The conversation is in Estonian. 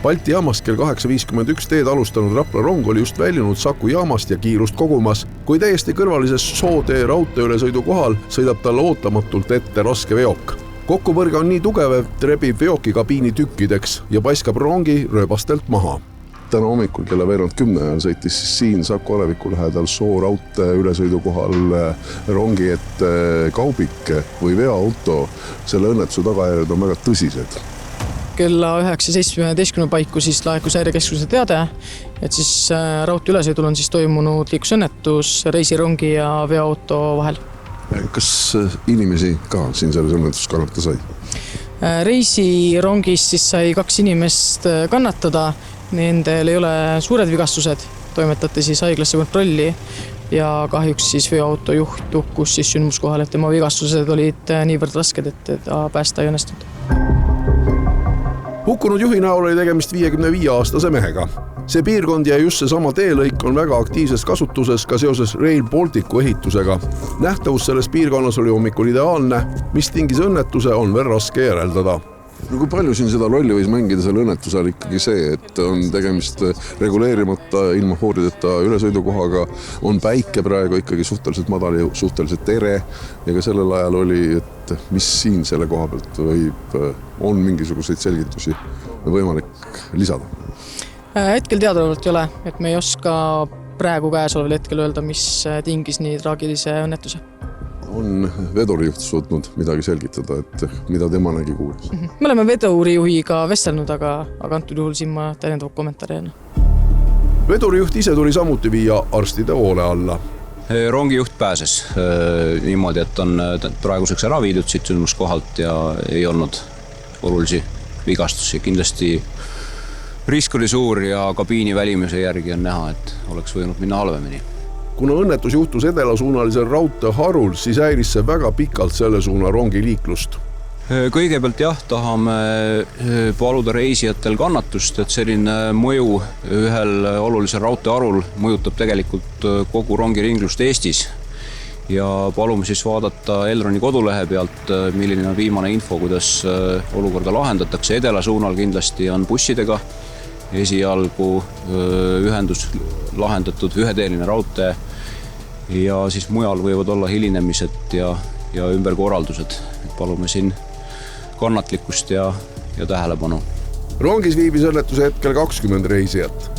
Balti jaamast kell 8.51 teed alustanud Rapla rong oli just väljunud Saku jaamast ja kiirust kogumas, kui täiesti kõrvalises Sootee raudteeülesõidu kohal sõidab talle ootamatult ette raske veok. Kokkupõrge on nii tugev, et rebib veoki kabiini tükkideks ja paiskab rongi rööbastelt maha. Täna hommikul kella 9:10 ajal sõitis siin Saku aleviku lähedal Soo raudtee ülesõidu kohal rongi ette kaubik või veoauto. Selle õnnetuse tagajärjed on väga tõsised. Kella 9:17 paiku siis laekus häirekeskuse teade, et siis raudtee ülesõidul on siis toimunud liiklusõnnetus reisirongi ja veoauto vahel. Kas inimesi ka siin selles õnnetus kannatada sai? Reisirongis siis sai 2 inimest kannatada, nendel ei ole suured vigastused, toimetati siis haiglasse kontrolli ja kahjuks siis veoauto juht hukkus siis sündmuskohal, et tema vigastused olid niivõrd rasked, et teda päästa ei õnnestunud. Hukkunud juhi näol oli tegemist 55-aastase mehega. See piirkond ja just seesama teelõik on väga aktiivses kasutuses ka seoses Rail Balticu ehitusega. Nähtavus selles piirkonnas oli hommikul ideaalne, mis tingis õnnetuse on veel raske järeldada. No kui palju siin seda rolli võis mängida selle õnnetusel ikkagi see, et on tegemist reguleerimata ilma foorideta ülesõidukohaga, on päike praegu ikkagi suhteliselt madal ja suhteliselt tere ja ka sellel ajal oli, et mis siin selle koha pealt on mingisuguseid selgitusi võimalik lisada? Hetkel teadaolevalt ei ole, et me ei oska praegu käesoleval hetkel öelda, mis tingis nii traagilise õnnetuse. On vedurijuht suutnud midagi selgitada, et mida tema nägi kuulis? Me oleme vedurijuhiga vestelnud, aga antud juhul siin ma täiendav kommentaari enne. Vedurijuht ise tuli samuti viia arstide hoole alla. Rongijuht pääses niimoodi, et on praeguseks ära viidud siit sündmuskohalt ja ei olnud olulisi vigastusi. Kindlasti risk oli suur ja kabiini välimuse järgi on näha, et oleks võinud minna halvemini. Kuna õnnetus juhtus edelasuunalisel raudteeharul, siis häiris see väga pikalt selle suuna rongi liiklust. Kõigepealt tahame paluda reisijatel kannatust, et selline mõju ühel olulisel raudteeharul mõjutab tegelikult kogu rongiringlust Eestis. Ja palume siis vaadata Elroni kodulehe pealt, milline on viimane info, kuidas olukorda lahendatakse. Edelasuunal kindlasti on bussidega esialgu ühendus lahendatud, üheteeline raudtee ja siis mujal võivad olla hilinemised ja ümberkorraldused. Palume siin kannatlikkust ja tähelepanu. Rongis viibis õnnetuse hetkel 20 reisijat.